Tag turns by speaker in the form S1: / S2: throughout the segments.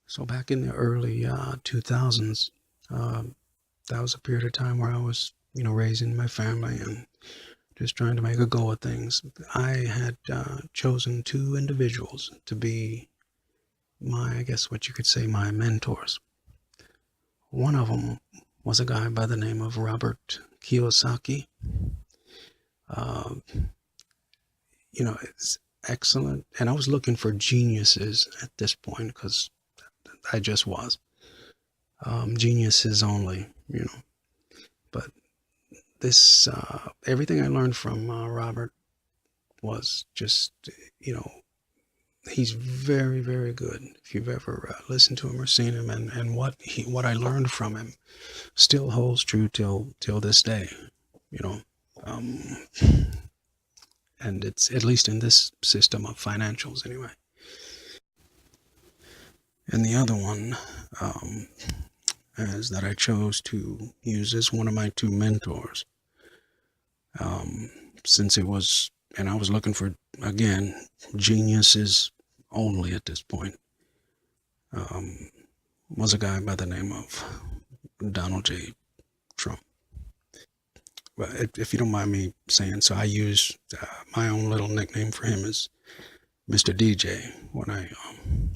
S1: So back in the early 2000s, that was a period of time where I was, raising my family and just trying to make a go of things. I had chosen two individuals to be my, I guess what you could say, my mentors. One of them was a guy by the name of Robert Kiyosaki. Uh, it's excellent. And I was looking for geniuses at this point because I just was. Geniuses only, But this, everything I learned from Robert was just, he's very, very good. If you've ever listened to him or seen him, and what I learned from him still holds true till this day, you know. Um, and it's at least in this system of financials anyway. And the other one is that I chose to use as one of my two mentors, since it was, and I was looking for, again, geniuses only at this point, was a guy by the name of Donald J. Trump. But if you don't mind me saying so, I use my own little nickname for him as Mr. DJ when I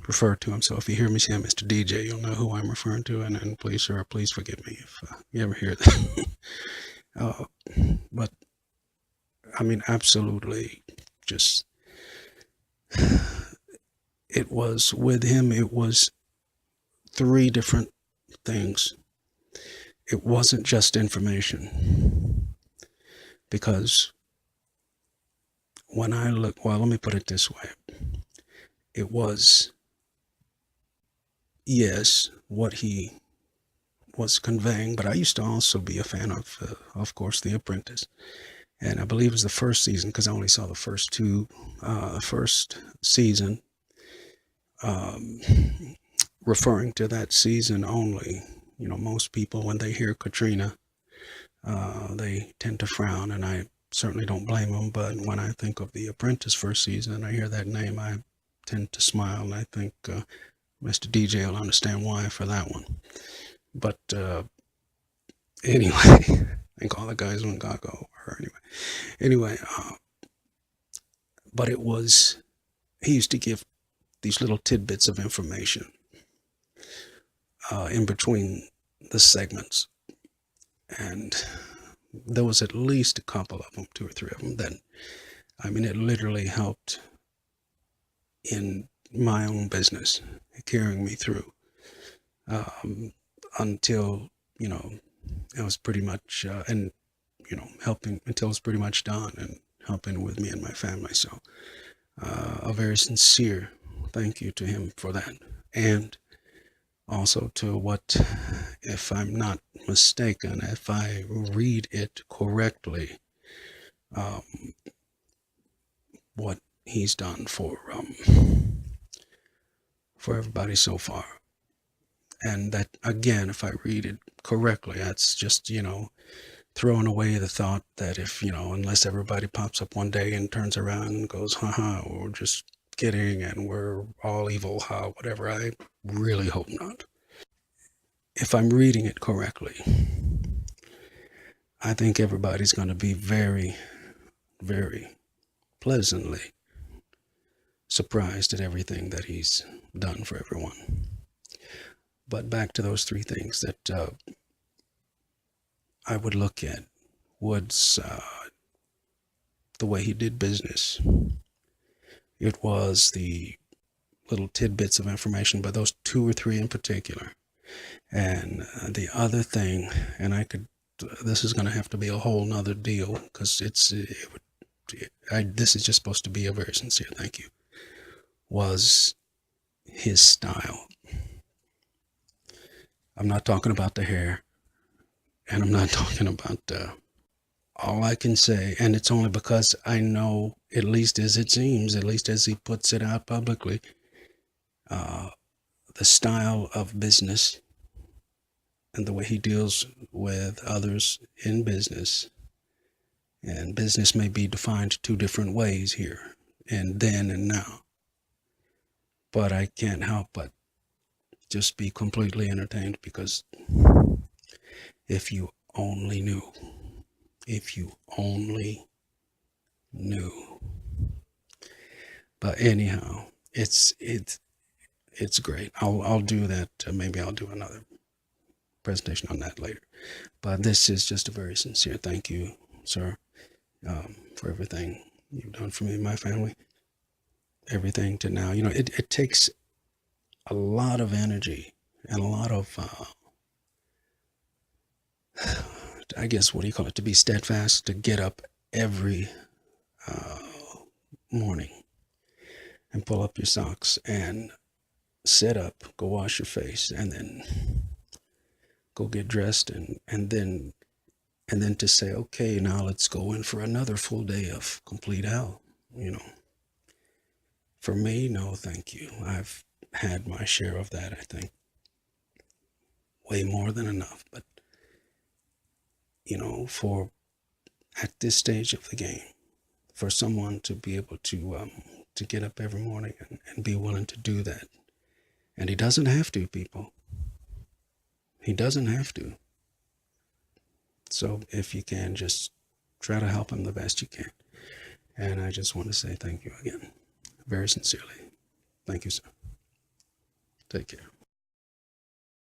S1: refer to him. So if you hear me saying Mr. DJ, you'll know who I'm referring to. And please, sir, please forgive me if you ever hear that. But I mean, absolutely, just it was with him. It was three different things. It wasn't just information, because when I look, well, let me put it this way. It was, yes, what he was conveying, but I used to also be a fan of course, The Apprentice. And I believe it was the first season, because I only saw the first two, the first season, referring to that season only. Most people, when they hear Katrina, they tend to frown, and I certainly don't blame them. But when I think of The Apprentice first season and I hear that name, I tend to smile, and I think Mr. DJ will understand why for that one. But anyway, I think all the guys on Gaga or anyway, but it was, he used to give these little tidbits of information in between the segments, and there was at least a couple of them, two or three of them, that, I mean, it literally helped in my own business, carrying me through until, it was pretty much, and, helping until it was pretty much done and helping with me and my family. So a very sincere thank you to him for that. And also to what, if I'm not mistaken, if I read it correctly, what he's done for everybody so far. And that, again, if I read it correctly, that's just, throwing away the thought that if, unless everybody pops up one day and turns around and goes, haha, we're just kidding and we're all evil, whatever, I really hope not. If I'm reading it correctly, I think everybody's going to be very, very pleasantly surprised at everything that he's done for everyone. But back to those three things that I would look at. Wood's the way he did business. It was the little tidbits of information, but those two or three in particular. And the other thing, and this is going to have to be a whole nother deal, because this is just supposed to be a very sincere thank you, was his style. I'm not talking about the hair, and I'm not talking about all I can say, and it's only because I know, at least as it seems, at least as he puts it out publicly, the style of business and the way he deals with others in business. And business may be defined two different ways here, and then and now. But I can't help but just be completely entertained, because if you only knew, if you only knew. But anyhow, it's great. I'll do that. Maybe I'll do another presentation on that later. But this is just a very sincere thank you, sir, for everything you've done for me and my family. Everything to now. You know, it takes a lot of energy and a lot of, I guess, what do you call it, to be steadfast, to get up every morning and pull up your socks and sit up, go wash your face, and then go get dressed, and then to say, okay, now let's go in for another full day of complete hell. You know, for me, no, thank you. I've had my share of that, I think. Way more than enough. But, you know, for at this stage of the game, for someone to be able to get up every morning and be willing to do that. And he doesn't have to, people. He doesn't have to. So if you can, just try to help him the best you can. And I just want to say thank you again, very sincerely. Thank you, sir. Take care.